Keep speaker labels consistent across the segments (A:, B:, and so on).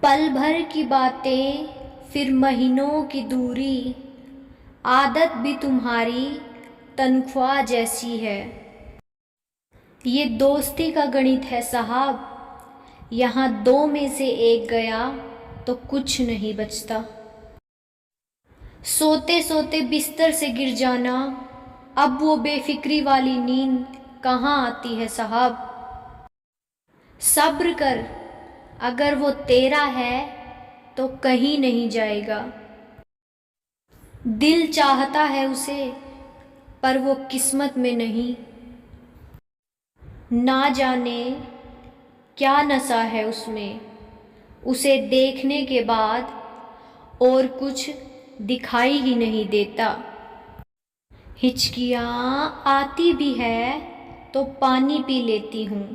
A: पल भर की बातें फिर महीनों की दूरी, आदत भी तुम्हारी तनख्वाह जैसी है। ये दोस्ती का गणित है साहब, यहाँ दो में से एक गया तो कुछ नहीं बचता। सोते सोते बिस्तर से गिर जाना, अब वो बेफिक्री वाली नींद कहाँ आती है साहब। सब्र कर, अगर वो तेरा है तो कहीं नहीं जाएगा। दिल चाहता है उसे पर वो किस्मत में नहीं। ना जाने क्या नशा है उसमें, उसे देखने के बाद और कुछ दिखाई ही नहीं देता। हिचकियाँ आती भी है तो पानी पी लेती हूँ।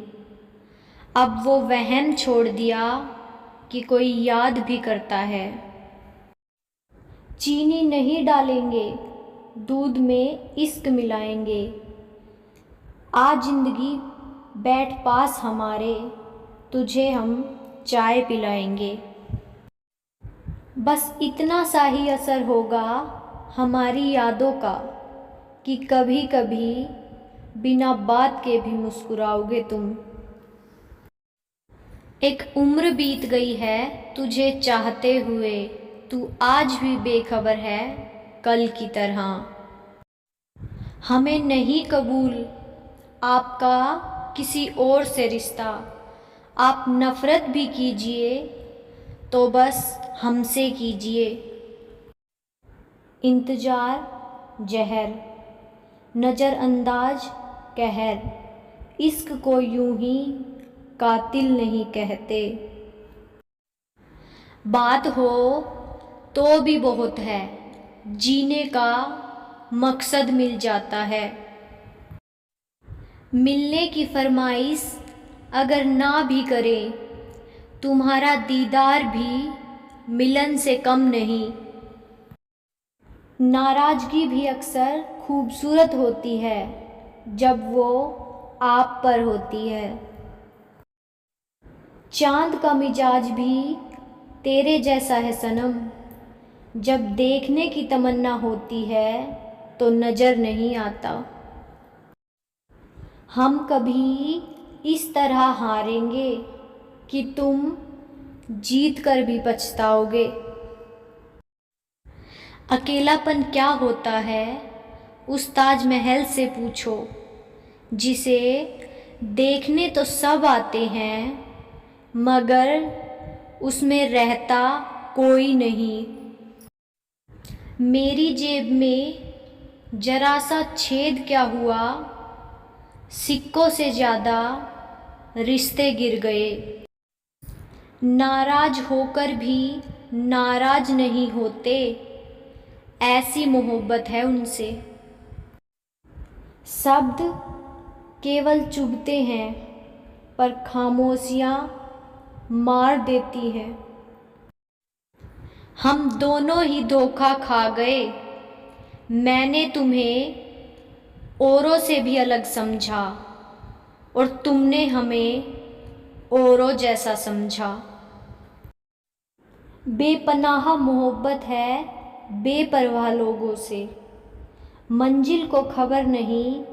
A: अब वो वहम छोड़ दिया कि कोई याद भी करता है। चीनी नहीं डालेंगे, दूध में इश्क मिलाएंगे। आज जिंदगी बैठ पास हमारे, तुझे हम चाय पिलाएंगे। बस इतना सा ही असर होगा हमारी यादों का कि कभी कभी बिना बात के भी मुस्कुराओगे तुम। एक उम्र बीत गई है तुझे चाहते हुए, तू आज भी बेखबर है कल की तरह। हमें नहीं कबूल आपका किसी और से रिश्ता, आप नफ़रत भी कीजिए तो बस हमसे कीजिए। इंतज़ार जहर, नज़रअंदाज कहर, इश्क को यूं ही कातिल नहीं कहते। बात हो तो भी बहुत है, जीने का मकसद मिल जाता है। मिलने की फरमाइश अगर ना भी करे, तुम्हारा दीदार भी मिलन से कम नहीं। नाराज़गी भी अक्सर खूबसूरत होती है जब वो आप पर होती है। चाँद का मिजाज भी तेरे जैसा है सनम, जब देखने की तमन्ना होती है तो नज़र नहीं आता। हम कभी इस तरह हारेंगे कि तुम जीत कर भी पछताओगे। अकेलापन क्या होता है उस ताजमहल से पूछो, जिसे देखने तो सब आते हैं मगर उसमें रहता कोई नहीं। मेरी जेब में जरा सा छेद क्या हुआ, सिक्कों से ज़्यादा रिश्ते गिर गए। नाराज होकर भी नाराज नहीं होते, ऐसी मोहब्बत है उनसे। शब्द केवल चुभते हैं पर खामोशियाँ मार देती हैं। हम दोनों ही धोखा खा गए, मैंने तुम्हें औरों से भी अलग समझा और तुमने हमें औरों जैसा समझा। बेपनाह मोहब्बत है बेपरवाह लोगों से, मंजिल को खबर नहीं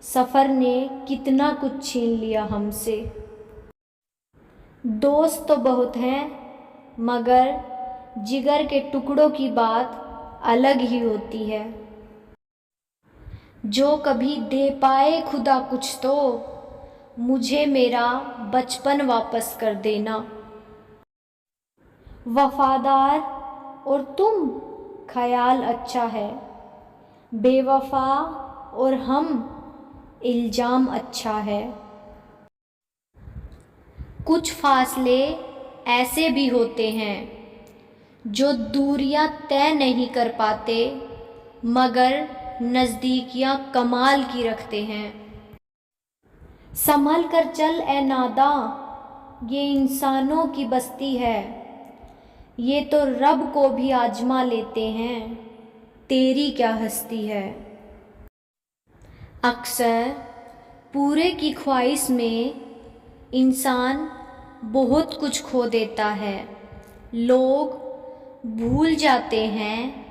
A: सफ़र ने कितना कुछ छीन लिया हमसे। दोस्त तो बहुत हैं मगर जिगर के टुकड़ों की बात अलग ही होती है। जो कभी दे पाए खुदा कुछ तो मुझे मेरा बचपन वापस कर देना। वफादार और तुम ख्याल अच्छा है, बेवफा और हम इल्ज़ाम अच्छा है। कुछ फासले ऐसे भी होते हैं जो दूरियां तय नहीं कर पाते मगर नज़दीकियां कमाल की रखते हैं। संभल कर चल ए नादां, ये इंसानों की बस्ती है, ये तो रब को भी आजमा लेते हैं, तेरी क्या हस्ती है। अक्सर पूरे की ख्वाहिश में इंसान बहुत कुछ खो देता है। लोग भूल जाते हैं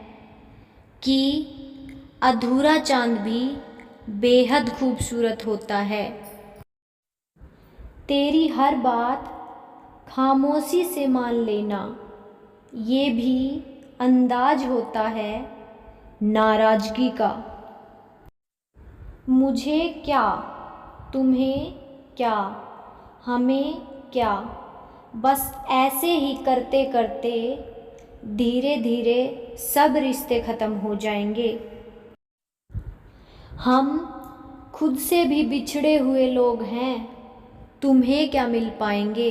A: कि अधूरा चांद भी बेहद खूबसूरत होता है। तेरी हर बात खामोशी से मान लेना, ये भी अंदाज होता है नाराज़गी का। मुझे क्या, तुम्हें क्या, हमें क्या, बस ऐसे ही करते करते धीरे धीरे सब रिश्ते ख़त्म हो जाएंगे। हम खुद से भी बिछड़े हुए लोग हैं, तुम्हें क्या मिल पाएंगे।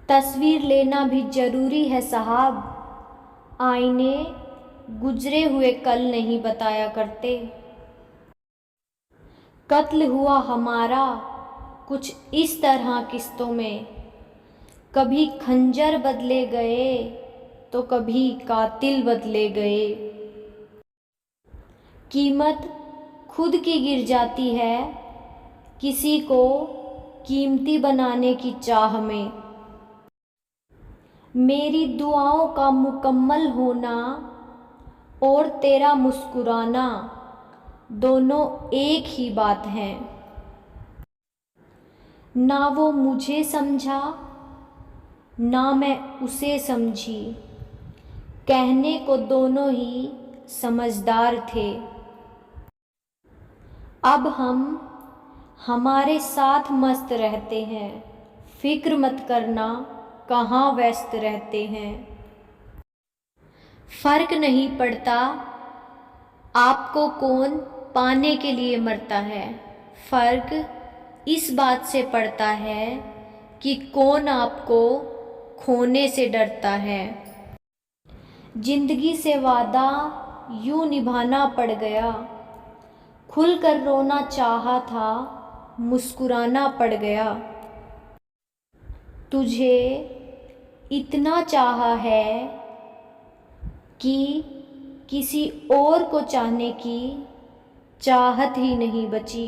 A: तस्वीर लेना भी ज़रूरी है साहब, आईने गुजरे हुए कल नहीं बताया करते। कत्ल हुआ हमारा कुछ इस तरह किस्तों में, कभी खंजर बदले गए तो कभी कातिल बदले गए। कीमत खुद की गिर जाती है किसी को कीमती बनाने की चाह में। मेरी दुआओं का मुकम्मल होना और तेरा मुस्कुराना दोनों एक ही बात हैं। ना वो मुझे समझा ना मैं उसे समझी, कहने को दोनों ही समझदार थे। अब हम हमारे साथ मस्त रहते हैं, फिक्र मत करना कहाँ व्यस्त रहते हैं। फ़र्क नहीं पड़ता आपको कौन पाने के लिए मरता है, फ़र्क इस बात से पड़ता है कि कौन आपको खोने से डरता है। जिंदगी से वादा यूं निभाना पड़ गया, खुलकर रोना चाहा था मुस्कुराना पड़ गया। तुझे इतना चाहा है कि किसी और को चाहने की चाहत ही नहीं बची।